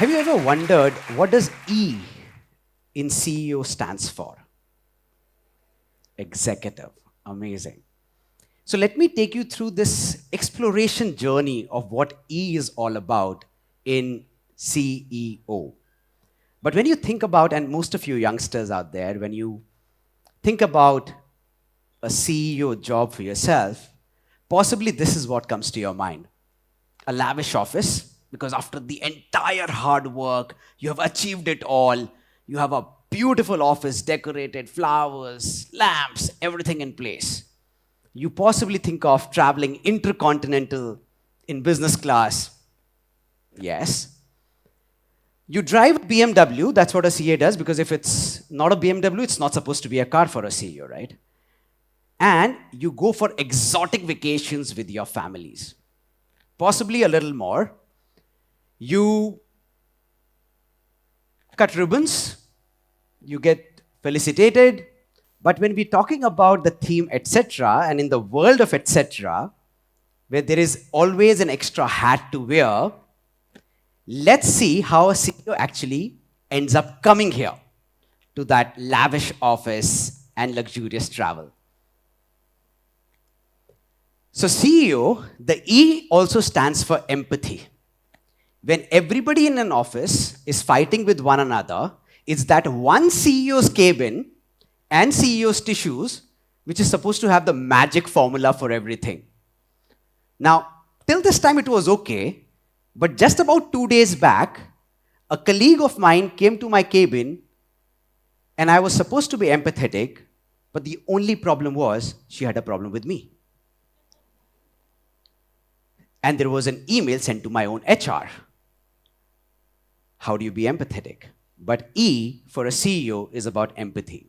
Have you ever wondered what does E in CEO stands for? Executive. Amazing. So let me take you through this exploration journey of what E is all about in CEO. But when you think about, and most of you youngsters out there, when you think about a CEO job for yourself, possibly this is what comes to your mind. A lavish office, because after the entire hard work, you have achieved it all. You have a beautiful office, decorated, flowers, lamps, everything in place. You possibly think of traveling intercontinental in business class. Yes. You drive a BMW, that's what a CA does, because if it's not a BMW, it's not supposed to be a car for a CEO, right? And you go for exotic vacations with your families. Possibly a little more. You cut ribbons, you get felicitated, but when we're talking about the theme, etc., and in the world of etc., where there is always an extra hat to wear, let's see how a CEO actually ends up coming here to that lavish office and luxurious travel. So CEO, the E also stands for empathy. When everybody in an office is fighting with one another, it's that one CEO's cabin and CEO's tissues which is supposed to have the magic formula for everything. Now, till this time it was okay, but just about 2 days back, a colleague of mine came to my cabin and I was supposed to be empathetic, but the only problem was she had a problem with me. And there was an email sent to my own HR. How do you be empathetic? But E for a CEO is about empathy.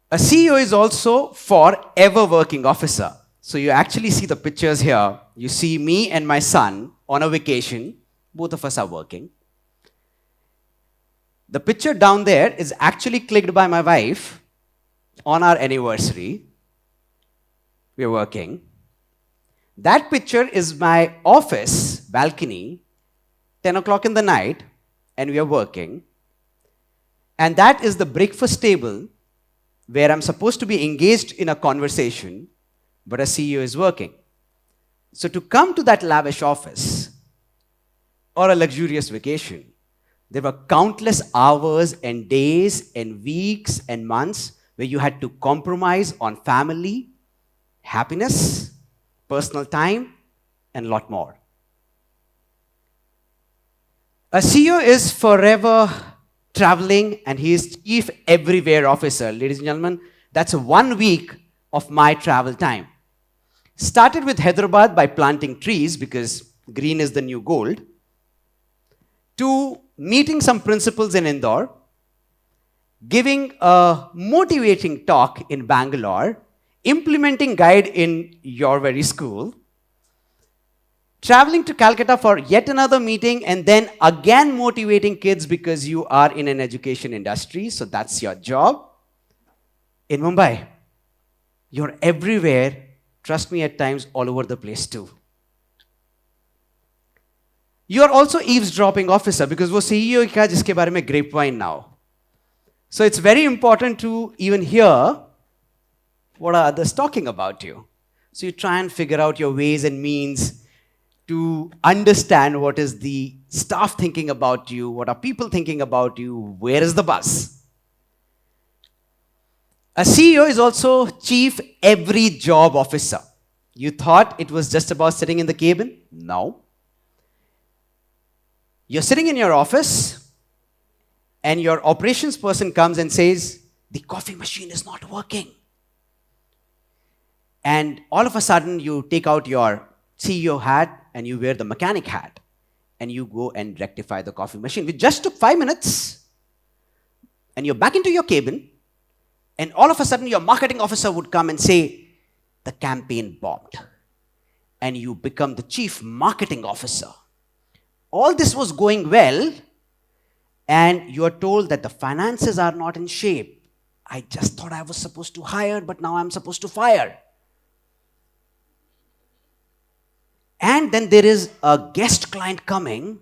A CEO is also forever working officer. So you actually see the pictures here. You see me and my son on a vacation. Both of us are working. The picture down there is actually clicked by my wife on our anniversary. We're working. That picture is my office balcony, 10 o'clock in the night, and we are working. And that is the breakfast table where I'm supposed to be engaged in a conversation, but a CEO is working. So to come to that lavish office or a luxurious vacation, there were countless hours and days and weeks and months where you had to compromise on family, happiness, personal time, and a lot more. A CEO is forever traveling and he is chief everywhere officer. Ladies and gentlemen, that's 1 week of my travel time. Started with Hyderabad by planting trees because green is the new gold, to meeting some principals in Indore, giving a motivating talk in Bangalore, implementing guide in your very school, traveling to Calcutta for yet another meeting, and then again motivating kids because you are in an education industry, so that's your job. In Mumbai, you're everywhere, trust me, at times all over the place too. You are also eavesdropping officer because wo CEO hi kya jiske bare mein grapevine now. So it's very important to even hear what are others talking about you. So you try and figure out your ways and means to understand what is the staff thinking about you, what are people thinking about you, where is the bus. A CEO is also chief every job officer. You thought it was just about sitting in the cabin? No. You're sitting in your office and your operations person comes and says, the coffee machine is not working. And all of a sudden you take out your CEO hat and you wear the mechanic hat and you go and rectify the coffee machine. It just took 5 minutes and you're back into your cabin and all of a sudden your marketing officer would come and say, the campaign bombed. And you become the chief marketing officer. All this was going well and you are told that the finances are not in shape. I just thought I was supposed to hire, but now I'm supposed to fire. And And then there is a guest client coming,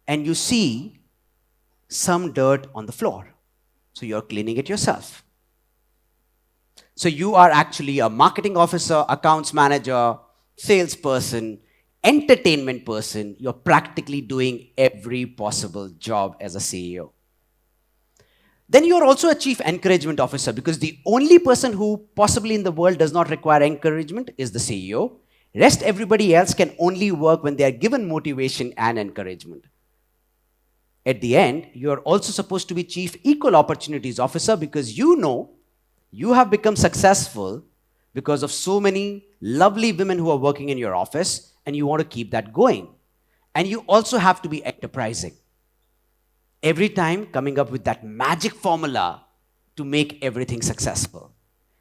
and you see some dirt on the floor. So you're cleaning it yourself. So you are actually a marketing officer, accounts manager, salesperson, entertainment person. You're practically doing every possible job as a CEO. Then you're also a chief encouragement officer, because the only person who possibly in the world does not require encouragement is the CEO. Rest everybody else can only work when they are given motivation and encouragement. At the end, you're also supposed to be chief equal opportunities officer, because you know you have become successful because of so many lovely women who are working in your office, and you want to keep that going. And you also have to be enterprising. Every time coming up with that magic formula to make everything successful.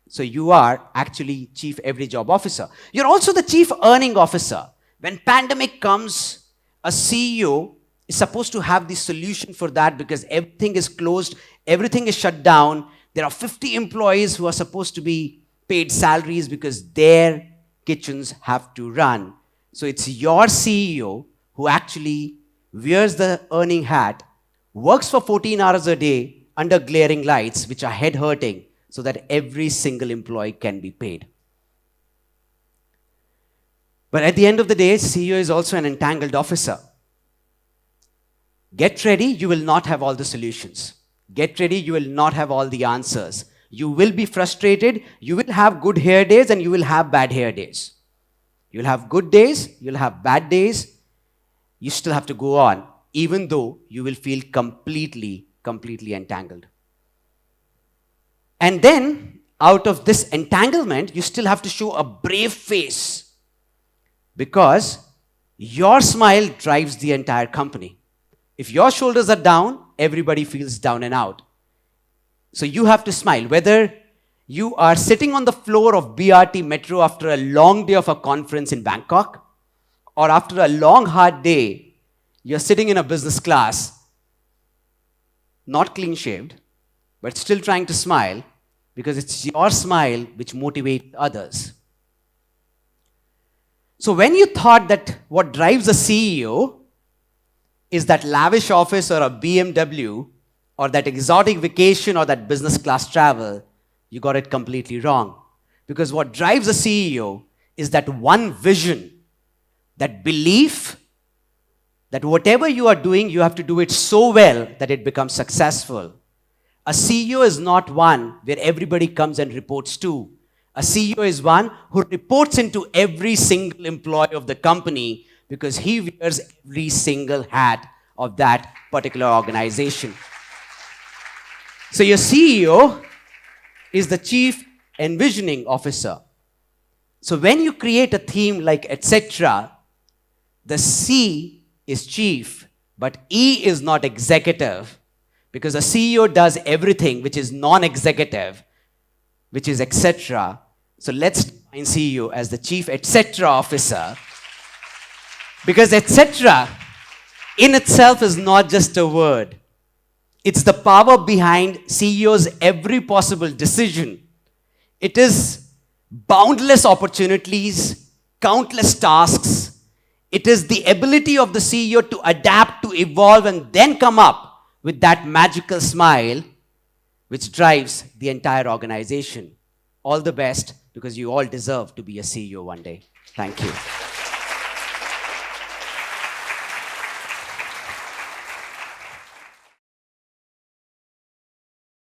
So you are actually chief every job officer. You're also the chief earning officer. When pandemic comes, a CEO is supposed to have the solution for that, because everything is closed, everything is shut down. There are 50 employees who are supposed to be paid salaries because their kitchens have to run. So it's your CEO who actually wears the earning hat, works for 14 hours a day under glaring lights, which are head-hurting, so that every single employee can be paid. But at the end of the day, CEO is also an entangled officer. Get ready, you will not have all the solutions. Get ready, you will not have all the answers. You will be frustrated, you will have good hair days, and you will have bad hair days. You'll have good days, you'll have bad days. You still have to go on, even though you will feel completely entangled. And then, out of this entanglement, you still have to show a brave face, because your smile drives the entire company. If your shoulders are down, everybody feels down and out. So you have to smile. Whether you are sitting on the floor of BRT metro after a long day of a conference in Bangkok, or after a long, hard day, you're sitting in a business class, not clean-shaved, but still trying to smile, because it's your smile which motivates others. So when you thought that what drives a CEO is that lavish office or a BMW or that exotic vacation or that business class travel, you got it completely wrong. Because what drives a CEO is that one vision, that belief that whatever you are doing, you have to do it so well that it becomes successful. A CEO is not one where everybody comes and reports to. A CEO is one who reports into every single employee of the company, because he wears every single hat of that particular organization. So your CEO is the chief envisioning officer. So when you create a theme like etc., the C is chief, but E is not executive, because a CEO does everything which is non-executive, which is etc. So let's define CEO as the chief etc. officer, because etc. in itself is not just a word. It's the power behind CEO's every possible decision. It is boundless opportunities, countless tasks. It is the ability of the CEO to adapt, to evolve, and then come up with that magical smile which drives the entire organization. All the best, because you all deserve to be a CEO one day. Thank you.